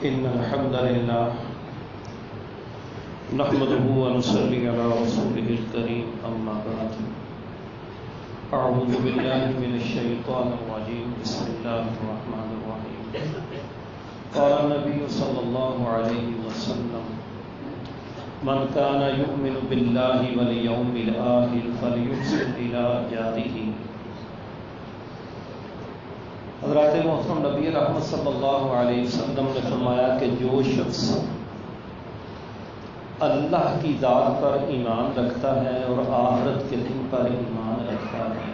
إن الحمد لله نحمده ونصلي على رسوله الكريم أما بعد أعوذ بالله من الشيطان الرجيم بسم الله الرحمن الرحيم قال النبي صلى الله عليه وسلم من كان يؤمن بالله واليوم الآخر فليحسن إلى جاره. حضرات محترم نبی رحمت صلی اللہ علیہ وسلم نے فرمایا کہ جو شخص اللہ کی ذات پر ایمان رکھتا ہے اور آخرت کے دن پر ایمان رکھتا ہے،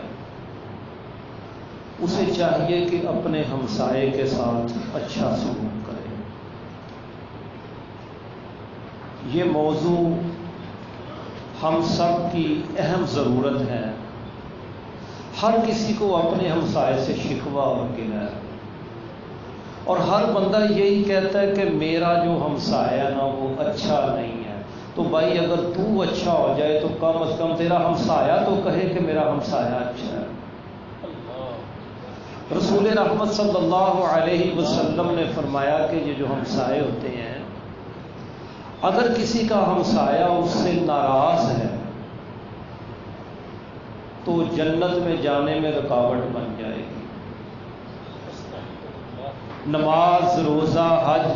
اسے چاہیے کہ اپنے ہمسائے کے ساتھ اچھا سلوک کرے. یہ موضوع ہم سب کی اہم ضرورت ہے. ہر کسی کو اپنے ہمسائے سے شکوہ اور گلہ ہے، اور ہر بندہ یہی کہتا ہے کہ میرا جو ہمسایہ نا وہ اچھا نہیں ہے. تو بھائی اگر تو اچھا ہو جائے تو کم از کم تیرا ہمسایہ تو کہے کہ میرا ہمسایہ اچھا ہے. رسول رحمت صلی اللہ علیہ وسلم نے فرمایا کہ یہ جو ہمسائے ہوتے ہیں، اگر کسی کا ہمسایہ اس سے ناراض ہے تو جنت میں جانے میں رکاوٹ بن جائے گی. نماز، روزہ، حج،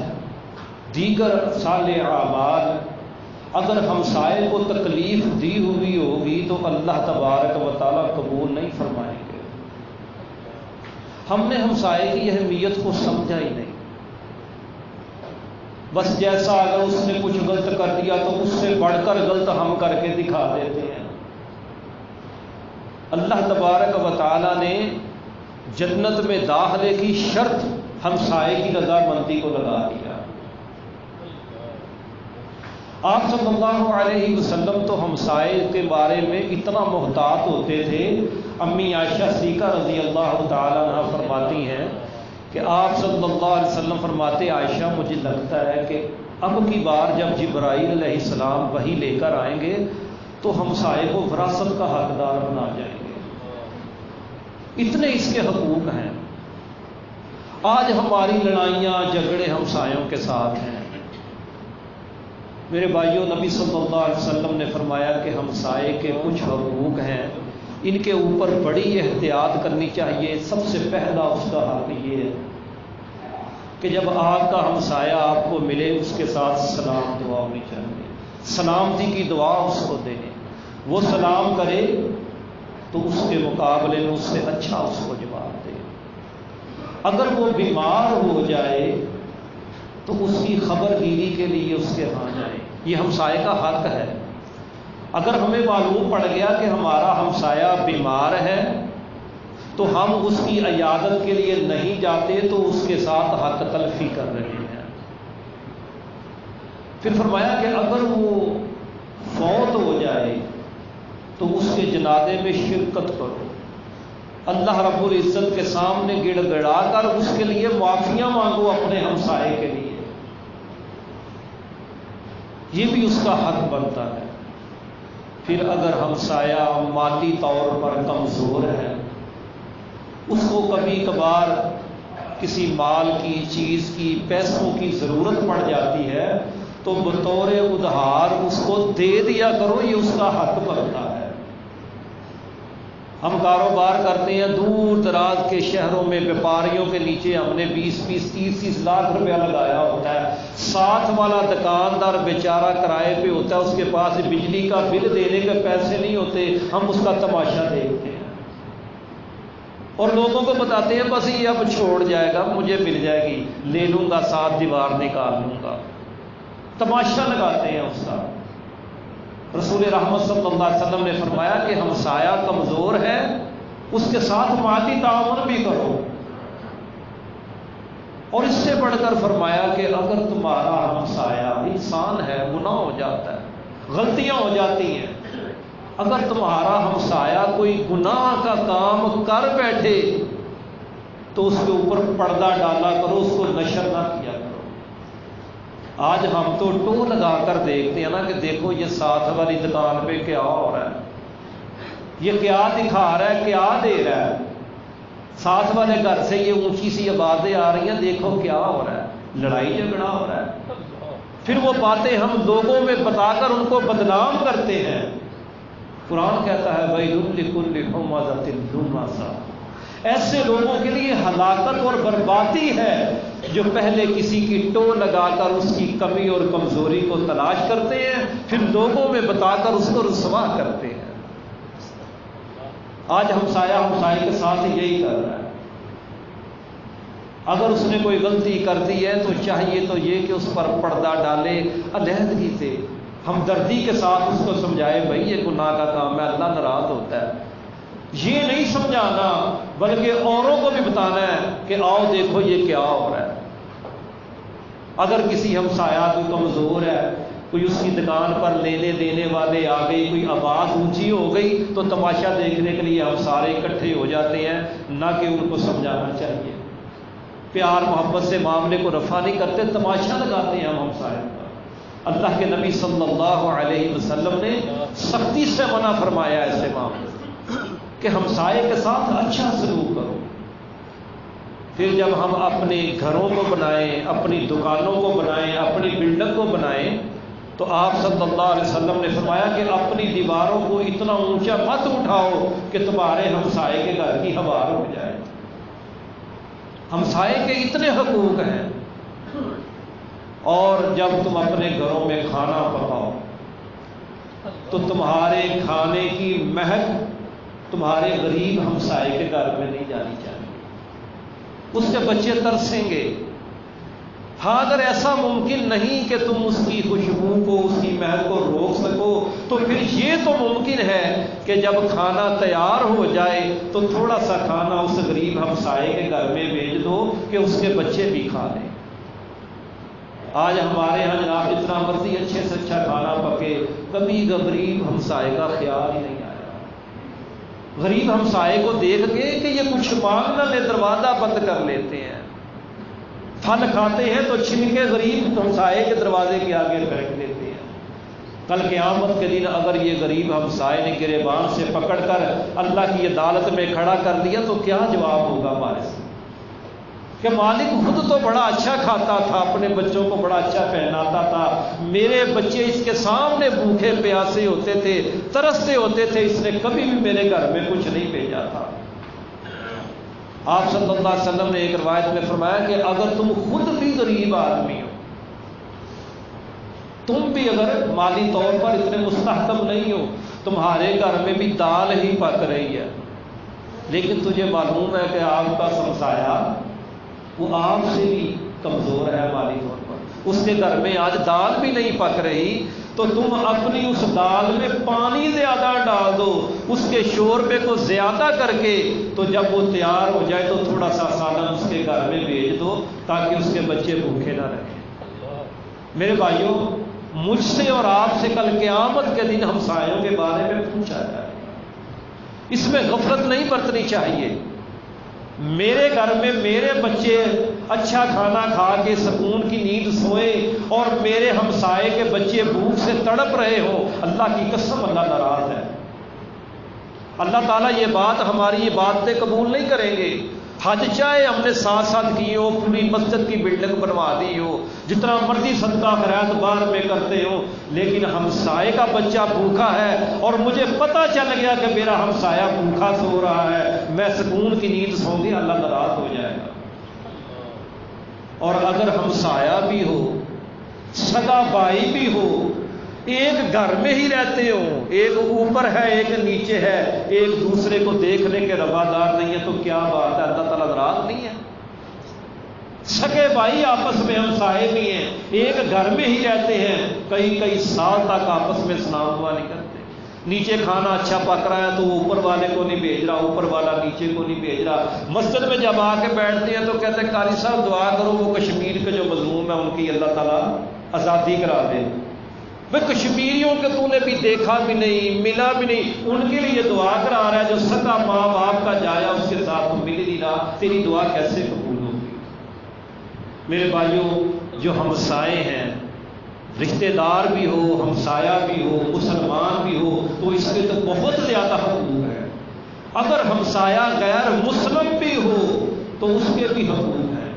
دیگر صالح اعمال اگر ہمسائے کو تکلیف دی ہوئی ہوگی تو اللہ تبارک و تعالیٰ قبول نہیں فرمائیں گے. ہم نے ہمسائے کی اہمیت کو سمجھا ہی نہیں. بس جیسا اگر اس نے کچھ غلط کر دیا تو اس سے بڑھ کر غلط ہم کر کے دکھا دیتے ہیں. اللہ تبارک و تعالیٰ نے جنت میں داخلے کی شرط ہمسائے کی رضامندی کو لگا دیا. آپ صلی اللہ علیہ وسلم تو ہمسائے کے بارے میں اتنا محتاط ہوتے تھے. امی عائشہ صدیقہ رضی اللہ تعالیٰ عنہ فرماتی ہیں کہ آپ صلی اللہ علیہ وسلم فرماتے، عائشہ مجھے لگتا ہے کہ اب کی بار جب جبرائیل علیہ السلام وحی لے کر آئیں گے تو ہمسائے کو وراثت کا حقدار بنا جائیں گے. اتنے اس کے حقوق ہیں. آج ہماری لڑائیاں جھگڑے ہمسایوں کے ساتھ ہیں. میرے بھائیوں، نبی صلی اللہ علیہ وسلم نے فرمایا کہ ہمسائے کے کچھ حقوق ہیں، ان کے اوپر بڑی احتیاط کرنی چاہیے. سب سے پہلا اس کا حق یہ ہے کہ جب آپ کا ہمسایہ آپ کو ملے اس کے ساتھ سلام دعا ہونی چاہیے. سلامتی کی دعا اس کو دیں. وہ سلام کرے تو اس کے مقابلے میں اس سے اچھا اس کو جواب دے. اگر وہ بیمار ہو جائے تو اس کی خبر گیری کے لیے اس کے ہاں جائے. یہ ہمسائے کا حق ہے. اگر ہمیں معلوم پڑ گیا کہ ہمارا ہمسایہ بیمار ہے تو ہم اس کی عیادت کے لیے نہیں جاتے تو اس کے ساتھ حق تلفی کر رہے ہیں. پھر فرمایا کہ اگر وہ فوت ہو جائے تو اس کے جنازے میں شرکت کرو. اللہ رب العزت کے سامنے گڑ گڑا کر اس کے لیے معافیاں مانگو اپنے ہمسائے کے لیے. یہ بھی اس کا حق بنتا ہے. پھر اگر ہمسایہ مالی طور پر کمزور ہے، اس کو کبھی کبھار کسی مال کی، چیز کی، پیسوں کی ضرورت پڑ جاتی ہے تو بطور ادھار اس کو دے دیا کرو. یہ اس کا حق بنتا ہے. ہم کاروبار کرتے ہیں دور دراز کے شہروں میں، ویپاریوں کے نیچے ہم نے 20-30 لاکھ روپیہ لگایا ہوتا ہے. ساتھ والا دکاندار بیچارہ کرائے پہ ہوتا ہے، اس کے پاس بجلی کا بل دینے کے پیسے نہیں ہوتے. ہم اس کا تماشا دیکھتے ہیں اور لوگوں کو بتاتے ہیں بس یہ اب چھوڑ جائے گا، مجھے مل جائے گی، لے لوں گا، 7 دیوار نکال لوں گا. تماشا لگاتے ہیں اس کا. رسول رحمت صلی اللہ علیہ وسلم نے فرمایا کہ ہمسایہ کمزور ہے، اس کے ساتھ مادی تعاون بھی کرو. اور اس سے بڑھ کر فرمایا کہ اگر تمہارا ہمسایہ انسان ہے، گناہ ہو جاتا ہے، غلطیاں ہو جاتی ہیں، اگر تمہارا ہمسایہ کوئی گناہ کا کام کر بیٹھے تو اس کے اوپر پردہ ڈالا کرو، اس کو نشر نہ کیا کرو. آج ہم تو ٹو لگا کر دیکھتے ہیں نا کہ دیکھو یہ ساتھ والی دکان پہ کیا ہو رہا ہے، یہ کیا دکھا رہا ہے، کیا دے رہا ہے. ساتھ والے گھر سے یہ اونچی سی آوازیں آ رہی ہیں، دیکھو کیا ہو رہا ہے. لڑائی جھگڑا ہو رہا ہے، پھر وہ باتیں ہم لوگوں میں بتا کر ان کو بدنام کرتے ہیں۔ قرآن کہتا ہے وَيْلٌ لِكُلِّ ہُمَزَةٍ لُمَزَةٍ، ایسے لوگوں کے لیے ہلاکت اور بربادی ہے جو پہلے کسی کی ٹو لگا کر اس کی کمی اور کمزوری کو تلاش کرتے ہیں، پھر لوگوں میں بتا کر اس کو رسوا کرتے ہیں۔ آج ہمسایہ کے ساتھ یہی کر رہا ہے۔ اگر اس نے کوئی غلطی کر دی ہے تو چاہیے تو یہ کہ اس پر پردہ ڈالے، علیحدگی سے ہمدردی کے ساتھ اس کو سمجھائے بھائی یہ گناہ کا کام ہے، اللہ ناراض ہوتا ہے۔ یہ نہیں سمجھانا بلکہ اوروں کو بھی بتانا ہے کہ آؤ دیکھو یہ کیا ہو رہا ہے۔ اگر کسی ہمسایہ کو کمزور ہے، کوئی اس کی دکان پر لینے دینے والے آ گئی، کوئی آواز اونچی ہو گئی تو تماشا دیکھنے کے لیے ہم سارے اکٹھے ہو جاتے ہیں، نہ کہ ان کو سمجھانا چاہیے۔ پیار محبت سے معاملے کو رفع نہیں کرتے، تماشا لگاتے ہیں ہم ہمسایہ کا۔ اللہ کے نبی صلی اللہ علیہ وسلم نے سختی سے منع فرمایا ایسے معاملے کہ ہمسائے کے ساتھ اچھا سلوک کرو۔ پھر جب ہم اپنے گھروں کو بنائیں، اپنی دکانوں کو بنائیں، اپنی بلڈنگ کو بنائیں تو آپ صلی اللہ علیہ وسلم نے فرمایا کہ اپنی دیواروں کو اتنا اونچا مت اٹھاؤ کہ تمہارے ہمسائے کے گھر کی ہوا رک جائے۔ ہمسائے کے اتنے حقوق ہیں۔ اور جب تم اپنے گھروں میں کھانا پکاؤ تو تمہارے کھانے کی مہک تمہارے غریب ہمسائے کے گھر میں نہیں جانی چاہیے، اس کے بچے ترسیں گے۔ ہاں اگر ایسا ممکن نہیں کہ تم اس کی خوشبو کو، اس کی مہک کو روک سکو تو پھر یہ تو ممکن ہے کہ جب کھانا تیار ہو جائے تو تھوڑا سا کھانا اس غریب ہمسائے کے گھر میں بھیج دو کہ اس کے بچے بھی کھا لیں۔ آج ہمارے یہاں جناب جتنا مرضی اچھے سے اچھا کھانا پکے، کبھی غریب ہمسائے کا خیال ہی نہیں آیا۔ غریب ہمسائے کو دیکھ کے کہ یہ کچھ مانگ نہ لے دروازہ بند کر لیتے ہیں، پھل کھاتے ہیں تو چھن کے غریب ہمسائے کے دروازے کے آگے پھینک دیتے ہیں۔ کل قیامت کے دن اگر یہ غریب ہمسائے نے گریبان سے پکڑ کر اللہ کی عدالت میں کھڑا کر دیا تو کیا جواب ہوگا ہمارے سے؟ کہ مالک خود تو بڑا اچھا کھاتا تھا، اپنے بچوں کو بڑا اچھا پہناتا تھا، میرے بچے اس کے سامنے بھوکے پیاسے ہوتے تھے، ترستے ہوتے تھے، اس نے کبھی بھی میرے گھر میں کچھ نہیں بھیجا تھا۔ آپ صلی اللہ علیہ وسلم نے ایک روایت میں فرمایا کہ اگر تم خود بھی غریب آدمی ہو، تم بھی اگر مالی طور پر اتنے مستحکم نہیں ہو، تمہارے گھر میں بھی دال ہی پک رہی ہے، لیکن تجھے معلوم ہے کہ آپ کا ہمسایہ وہ آپ سے بھی کمزور ہے مالی طور پر، اس کے گھر میں آج دال بھی نہیں پک رہی، تو تم اپنی اس دال میں پانی زیادہ ڈال دو، اس کے شوربے کو زیادہ کر کے، تو جب وہ تیار ہو جائے تو تھوڑا سا سالن اس کے گھر میں بھیج دو تاکہ اس کے بچے بھوکے نہ رہیں۔ میرے بھائیوں، مجھ سے اور آپ سے کل قیامت کے دن ہمسایوں کے بارے میں پوچھا جائے، اس میں غفلت نہیں برتنی چاہیے۔ میرے گھر میں میرے بچے اچھا کھانا کھا کے سکون کی نیند سوئیں اور میرے ہمسائے کے بچے بھوک سے تڑپ رہے ہوں، اللہ کی قسم اللہ ناراض ہے۔ اللہ تعالیٰ یہ بات ہماری یہ باتیں قبول نہیں کریں گے۔ حج چاہے ہم نے ساتھ ساتھ کی ہو، پوری مسجد کی بلڈنگ بنوا دی ہو، جتنا مرضی صدقہ خیرات بار میں کرتے ہو، لیکن ہمسائے کا بچہ بھوکا ہے اور مجھے پتہ چل گیا کہ میرا ہمسایہ بھوکا سو رہا ہے، میں سکون کی نیند سوں گی، اللہ ناراض ہو جائے گا۔ اور اگر ہمسایہ بھی ہو، سگا بھائی بھی ہو، ایک گھر میں ہی رہتے ہوں، ایک اوپر ہے ایک نیچے ہے، ایک دوسرے کو دیکھنے کے روادار نہیں ہے، تو کیا بات ہے، اللہ تعالیٰ ناراض نہیں ہے؟ سگے بھائی آپس میں ہمسائے بھی ہیں، ایک گھر میں ہی رہتے ہیں، کئی سال تک آپس میں سلام دعا نہیں کرتے، نیچے کھانا اچھا پک رہا ہے تو وہ اوپر والے کو نہیں بھیج رہا، اوپر والا نیچے کو نہیں بھیج رہا، مسجد میں جب آ کے بیٹھتے ہیں تو کہتے ہیں قاری صاحب دعا کرو وہ کشمیر کے جو مظلوم ہے ان کی اللہ تعالیٰ آزادی کرا دے۔ بھائی کشمیریوں کے تو نے بھی دیکھا بھی نہیں، ملا بھی نہیں، ان کے لیے دعا کرا رہا ہے، جو سگا ماں باپ کا جایا اس کے ساتھ تو مل نہیں رہا، تیری دعا کیسے قبول ہوگی؟ میرے بھائیوں، جو ہمسائے ہیں، رشتہ دار بھی ہو، ہمسایہ بھی ہو، مسلمان بھی ہو، تو اس کے تو بہت زیادہ حقوق ہے۔ اگر ہمسایہ غیر مسلم بھی ہو تو اس کے بھی حقوق ہیں۔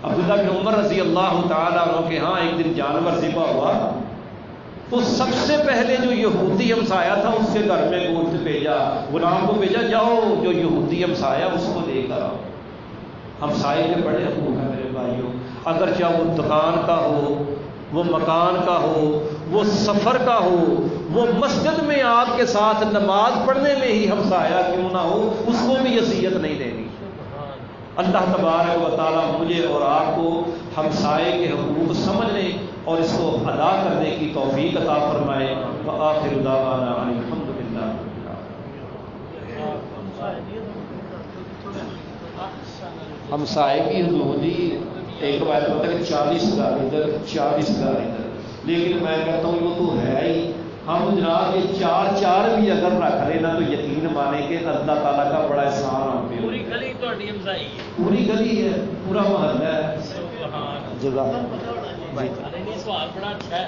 عبداللہ بن عمر رضی اللہ تعالیٰ عنہ کے ہاں ایک دن جانور ذبح ہوا تو سب سے پہلے جو یہودی ہمسایا تھا اس کے گھر میں گوشت بھیجا، غلام کو بھیجا، جاؤ جو یہودی ہمسایا اس کو لے کر آؤ۔ ہمسائے کے بڑے حقوق ہیں میرے بھائیوں، اگر چاہے وہ دکان کا ہو، وہ مکان کا ہو، وہ سفر کا ہو، وہ مسجد میں آپ کے ساتھ نماز پڑھنے میں ہی ہمسایا کیوں نہ ہو، اس کو بھی اذیت نہیں دینی۔ اللہ تبارک و تعالیٰ مجھے اور آپ کو ہمسائے کے حقوق سمجھنے اور اس کو ادا کرنے کی توفیق عطا فرمائے۔ وآخر دعوانا ان الحمد للہ۔ ہمسائے کی حدودی ایک روایت پتہ کہ 40,000 ادھر 40,000 ادھر، لیکن میں کہتا ہوں وہ تو ہے ہی، ہم جناب یہ 4 بھی اگر رکھ لینا تو یقین مانے کہ اللہ تعالیٰ کا بڑا احسان ہم پہ۔ پوری گلی تہاڈی ہمسائی ہے، پوری گلی ہے، پورا محلہ ہے۔ جزاک اللہ۔ سوال بڑا اچھا ہے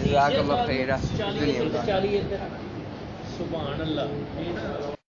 جزاک اللہ خیر۔ 40 سبحان اللہ۔